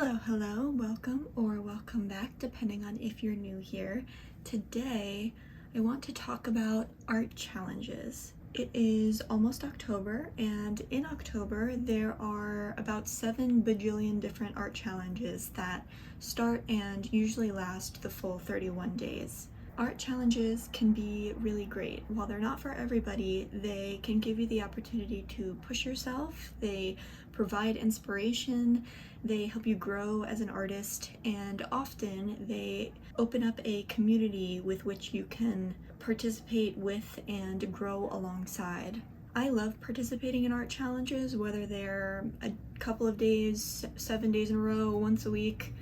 Hello, welcome or welcome back, depending on if you're new here. Today, I want to talk about art challenges. It is almost October, and in October, there are about 7 bajillion different art challenges that start and usually last the full 31 days. Art challenges can be really great. While they're not for everybody, they can give you the opportunity to push yourself, they provide inspiration, they help you grow as an artist, and often they open up a community with which you can participate with and grow alongside. I love participating in art challenges, whether they're a couple of days, 7 days in a row, once a week,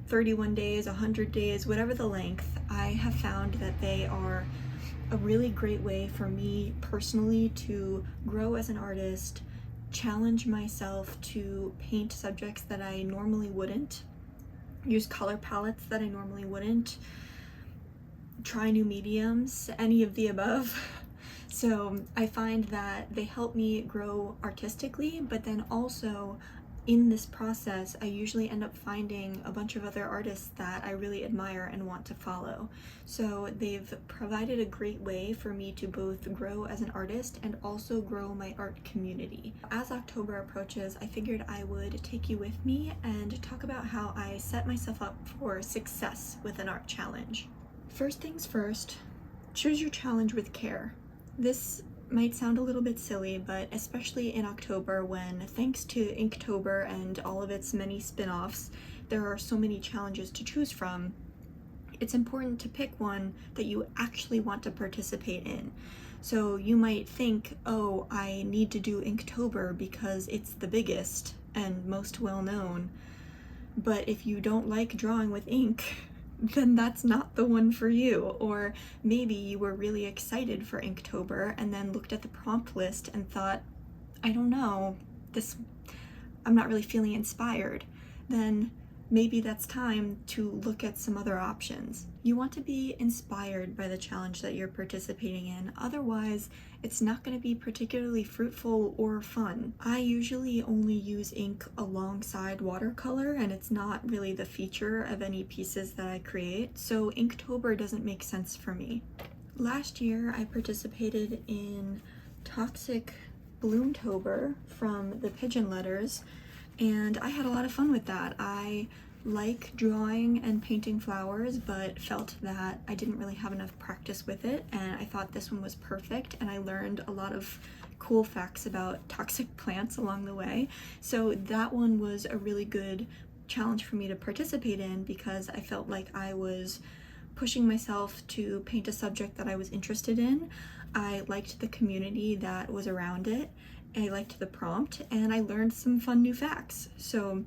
31 days, 100 days, whatever the length. I have found that they are a really great way for me personally to grow as an artist, challenge myself to paint subjects that I normally wouldn't, use color palettes that I normally wouldn't, try new mediums, any of the above. So I find that they help me grow artistically, but then also in this process, I usually end up finding a bunch of other artists that I really admire and want to follow. So they've provided a great way for me to both grow as an artist and also grow my art community. As October approaches, I figured I would take you with me and talk about how I set myself up for success with an art challenge. First things first, choose your challenge with care. This might sound a little bit silly, but especially in October when, thanks to Inktober and all of its many spin-offs, there are so many challenges to choose from, it's important to pick one that you actually want to participate in. So you might think, oh, I need to do Inktober because it's the biggest and most well-known. But if you don't like drawing with ink, then that's not the one for you. Or maybe you were really excited for Inktober and then looked at the prompt list and thought, I don't know, I'm not really feeling inspired. Then maybe that's time to look at some other options. You want to be inspired by the challenge that you're participating in, otherwise it's not going to be particularly fruitful or fun. I usually only use ink alongside watercolor, and it's not really the feature of any pieces that I create, so Inktober doesn't make sense for me. Last year I participated in Toxic Bloomtober from the Pigeon Letters, and I had a lot of fun with that. I like drawing and painting flowers, but felt that I didn't really have enough practice with it, and I thought this one was perfect, and I learned a lot of cool facts about toxic plants along the way. So that one was a really good challenge for me to participate in because I felt like I was pushing myself to paint a subject that I was interested in. I liked the community that was around it, I liked the prompt, and I learned some fun new facts. So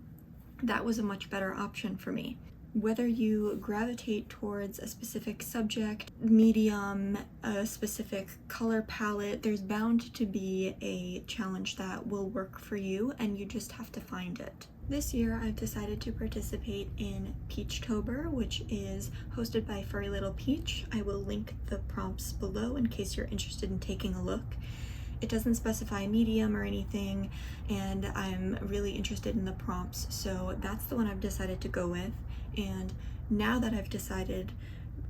that was a much better option for me. Whether you gravitate towards a specific subject, medium, a specific color palette, there's bound to be a challenge that will work for you, and you just have to find it. This year I've decided to participate in Peachtober, which is hosted by Furry Little Peach. I will link the prompts below in case you're interested in taking a look. It doesn't specify medium or anything, and I'm really interested in the prompts, so that's the one I've decided to go with. And now that I've decided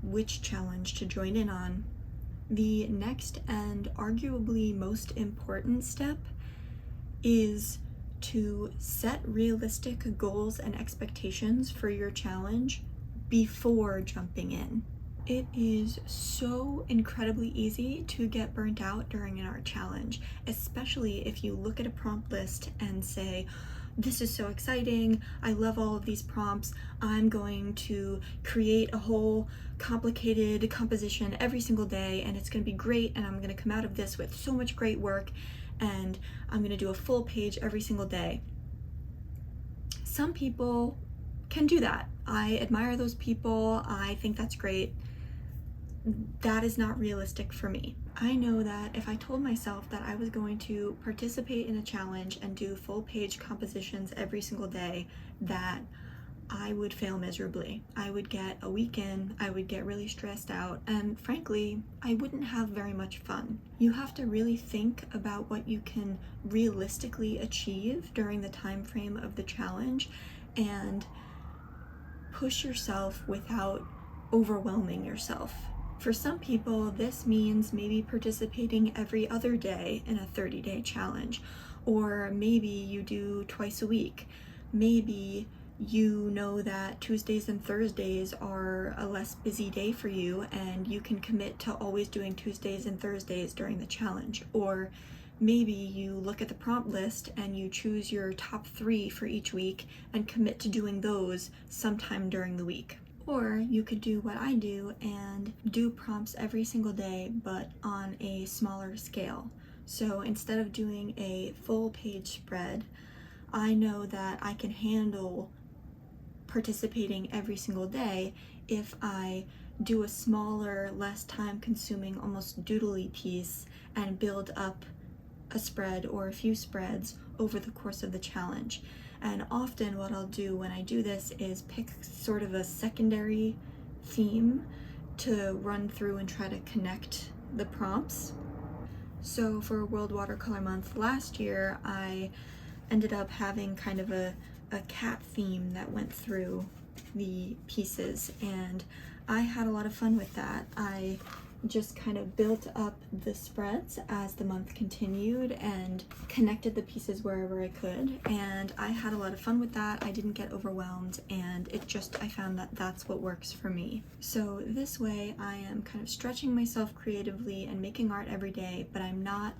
which challenge to join in on, the next and arguably most important step is to set realistic goals and expectations for your challenge before jumping in. It is so incredibly easy to get burnt out during an art challenge, especially if you look at a prompt list and say, this is so exciting, I love all of these prompts, I'm going to create a whole complicated composition every single day and it's going to be great, and I'm going to come out of this with so much great work, and I'm going to do a full page every single day. Some people can do that. I admire those people. I think that's great. That is not realistic for me. I know that if I told myself that I was going to participate in a challenge and do full page compositions every single day, that I would fail miserably. I would get a week in, I would get really stressed out, and frankly, I wouldn't have very much fun. You have to really think about what you can realistically achieve during the time frame of the challenge and push yourself without overwhelming yourself. For some people, this means maybe participating every other day in a 30-day challenge, or maybe you do twice a week. Maybe you know that Tuesdays and Thursdays are a less busy day for you and you can commit to always doing Tuesdays and Thursdays during the challenge. Or maybe you look at the prompt list and you choose your top 3 for each week and commit to doing those sometime during the week. Or you could do what I do and do prompts every single day, but on a smaller scale. So instead of doing a full page spread, I know that I can handle participating every single day if I do a smaller, less time consuming, almost doodly piece and build up a spread or a few spreads over the course of the challenge. And often what I'll do when I do this is pick sort of a secondary theme to run through and try to connect the prompts. So for World Watercolor Month last year, I ended up having kind of a cat theme that went through the pieces, and I had a lot of fun with that. I just kind of built up the spreads as the month continued and connected the pieces wherever I could, and I had a lot of fun with that. I didn't get overwhelmed, and I found that that's what works for me. So this way I am kind of stretching myself creatively and making art every day, but I'm not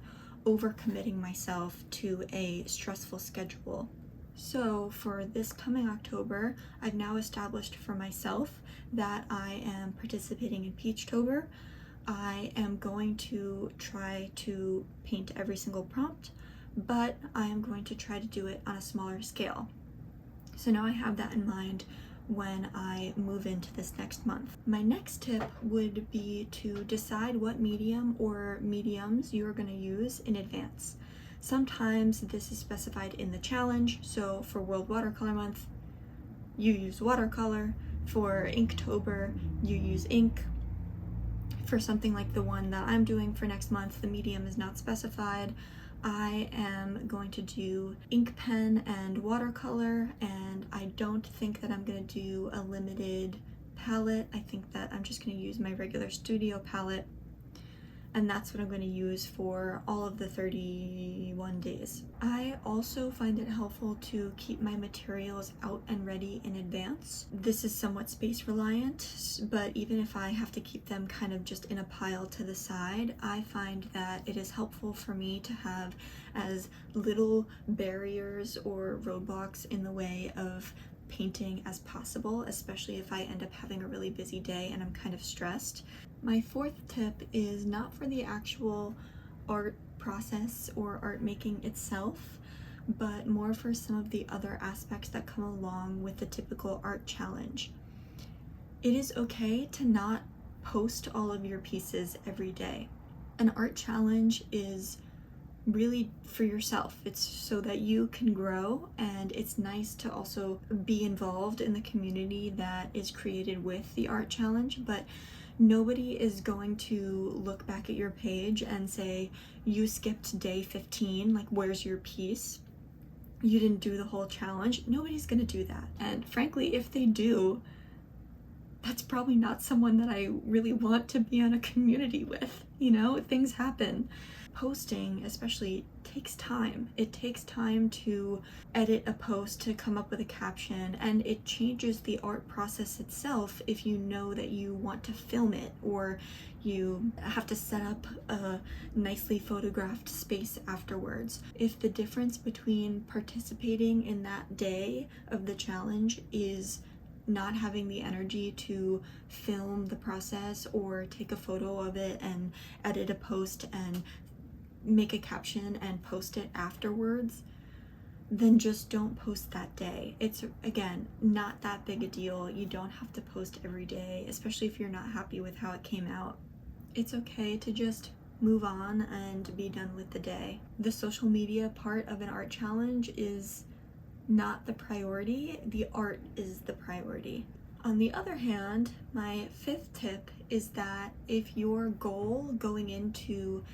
overcommitting myself to a stressful schedule. So for this coming October, I've now established for myself that I am participating in Peachtober. I am going to try to paint every single prompt, but I am going to try to do it on a smaller scale. So now I have that in mind when I move into this next month. My next tip would be to decide what medium or mediums you are going to use in advance. Sometimes this is specified in the challenge, so for World Watercolor Month, you use watercolor. For Inktober, you use ink. For something like the one that I'm doing for next month, the medium is not specified. I am going to do ink pen and watercolor, and I don't think that I'm going to do a limited palette. I think that I'm just going to use my regular studio palette, and that's what I'm going to use for all of the 31 days. I also find it helpful to keep my materials out and ready in advance. This is somewhat space reliant, but even if I have to keep them kind of just in a pile to the side, I find that it is helpful for me to have as little barriers or roadblocks in the way of painting as possible, especially if I end up having a really busy day and I'm kind of stressed. My fourth tip is not for the actual art process or art making itself, but more for some of the other aspects that come along with the typical art challenge. It is okay to not post all of your pieces every day. An art challenge is really for yourself. It's so that you can grow, and it's nice to also be involved in the community that is created with the art challenge, but nobody is going to look back at your page and say, you skipped day 15, like where's your piece? You didn't do the whole challenge. Nobody's gonna do that. And frankly, if they do, that's probably not someone that I really want to be on a community with. You know, things happen. Posting especially takes time. It takes time to edit a post, to come up with a caption, and it changes the art process itself if you know that you want to film it or you have to set up a nicely photographed space afterwards. If the difference between participating in that day of the challenge is not having the energy to film the process or take a photo of it and edit a post and make a caption and post it afterwards, then just don't post that day. It's, again, not that big a deal. You don't have to post every day, especially if you're not happy with how it came out. It's okay to just move on and be done with the day. The social media part of an art challenge is not the priority. The art is the priority. On the other hand, my fifth tip is that if your goal going into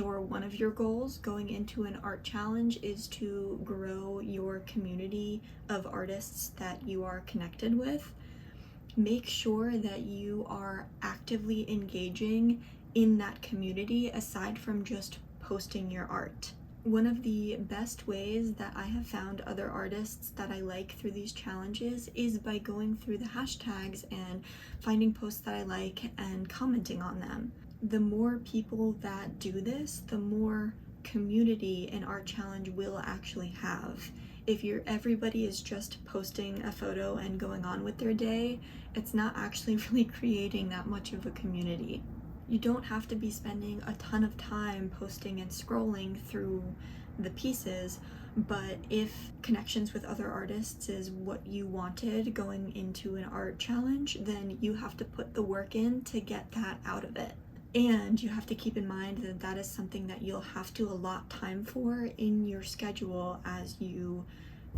or one of your goals going into an art challenge is to grow your community of artists that you are connected with, make sure that you are actively engaging in that community aside from just posting your art. One of the best ways that I have found other artists that I like through these challenges is by going through the hashtags and finding posts that I like and commenting on them. The more people that do this, the more community an art challenge will actually have. If everybody is just posting a photo and going on with their day, it's not actually really creating that much of a community. You don't have to be spending a ton of time posting and scrolling through the pieces, but if connections with other artists is what you wanted going into an art challenge, then you have to put the work in to get that out of it. And you have to keep in mind that that is something that you'll have to allot time for in your schedule as you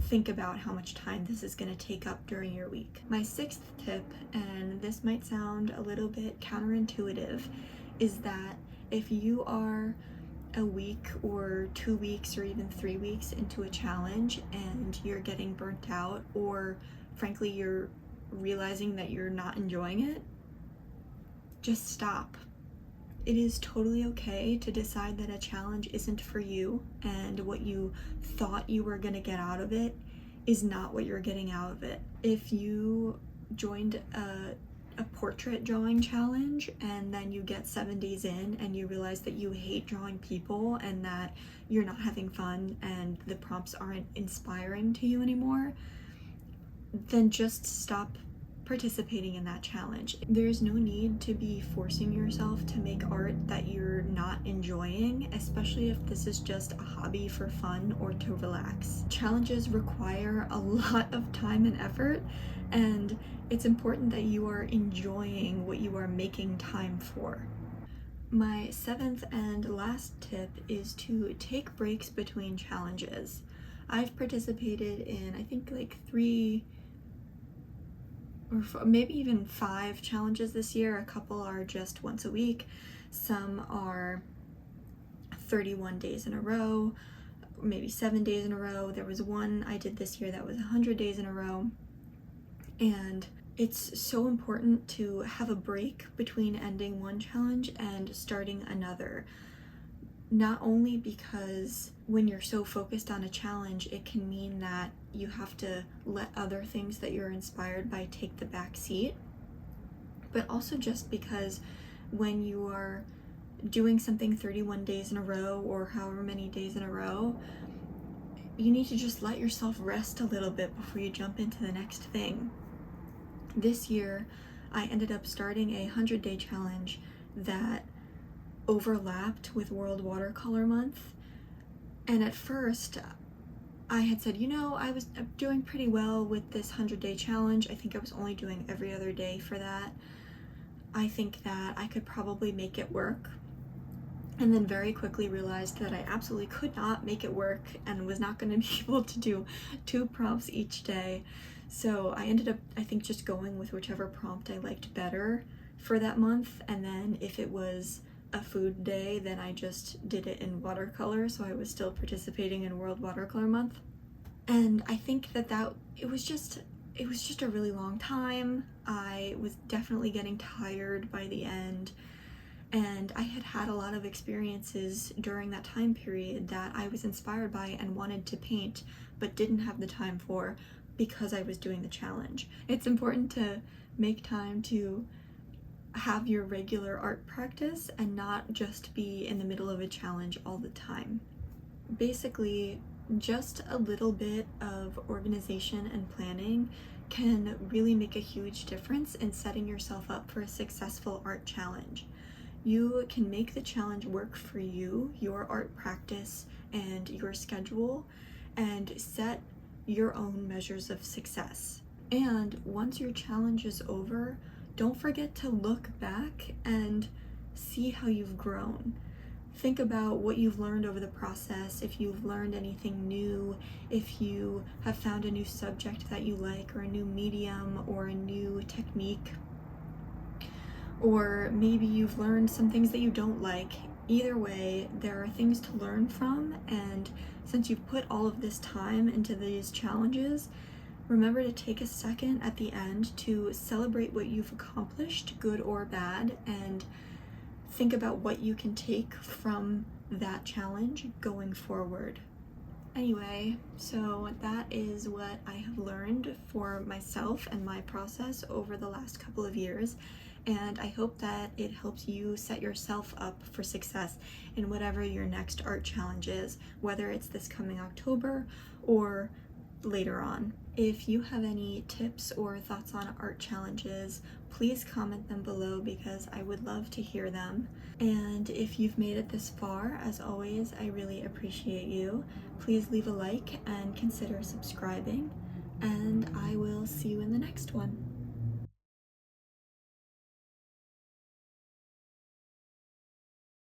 think about how much time this is going to take up during your week. My sixth tip, and this might sound a little bit counterintuitive, is that if you are a week or 2 weeks or even 3 weeks into a challenge and you're getting burnt out, or frankly you're realizing that you're not enjoying it, just stop. It is totally okay to decide that a challenge isn't for you and what you thought you were going to get out of it is not what you're getting out of it. If you joined a portrait drawing challenge and then you get 7 days in and you realize that you hate drawing people and that you're not having fun and the prompts aren't inspiring to you anymore, then just stop participating in that challenge. There's no need to be forcing yourself to make art that you're not enjoying, especially if this is just a hobby for fun or to relax. Challenges require a lot of time and effort, and it's important that you are enjoying what you are making time for. My seventh and last tip is to take breaks between challenges. I've participated in, I think, like 3 or maybe even 5 challenges this year. A couple are just once a week. Some are 31 days in a row, maybe 7 days in a row. There was one I did this year that was 100 days in a row. And it's so important to have a break between ending one challenge and starting another. Not only because when you're so focused on a challenge, it can mean that you have to let other things that you're inspired by take the back seat, but also just because when you are doing something 31 days in a row or however many days in a row, you need to just let yourself rest a little bit before you jump into the next thing. This year, I ended up starting a 100-day challenge that overlapped with World Watercolor Month. And at first, I had said, I was doing pretty well with this 100-day challenge. I think I was only doing every other day for that. I think that I could probably make it work. And then very quickly realized that I absolutely could not make it work and was not going to be able to do 2 prompts each day. So I ended up, I think, just going with whichever prompt I liked better for that month. And then if it was a food day, then I just did it in watercolor, so I was still participating in World Watercolor Month. And I think that it was just a really long time. I was definitely getting tired by the end, and I had a lot of experiences during that time period that I was inspired by and wanted to paint but didn't have the time for because I was doing the challenge. It's important to make time to have your regular art practice and not just be in the middle of a challenge all the time. Basically, just a little bit of organization and planning can really make a huge difference in setting yourself up for a successful art challenge. You can make the challenge work for you, your art practice, and your schedule, and set your own measures of success. And once your challenge is over, don't forget to look back and see how you've grown. Think about what you've learned over the process, if you've learned anything new, if you have found a new subject that you like, or a new medium, or a new technique, or maybe you've learned some things that you don't like. either way, there are things to learn from, and since you've put all of this time into these challenges, remember to take a second at the end to celebrate what you've accomplished, good or bad, and think about what you can take from that challenge going forward. Anyway, so that is what I have learned for myself and my process over the last couple of years, and I hope that it helps you set yourself up for success in whatever your next art challenge is, whether it's this coming October or later on. If you have any tips or thoughts on art challenges, please comment them below because I would love to hear them. And if you've made it this far, as always, I really appreciate you. Please leave a like and consider subscribing, and I will see you in the next one.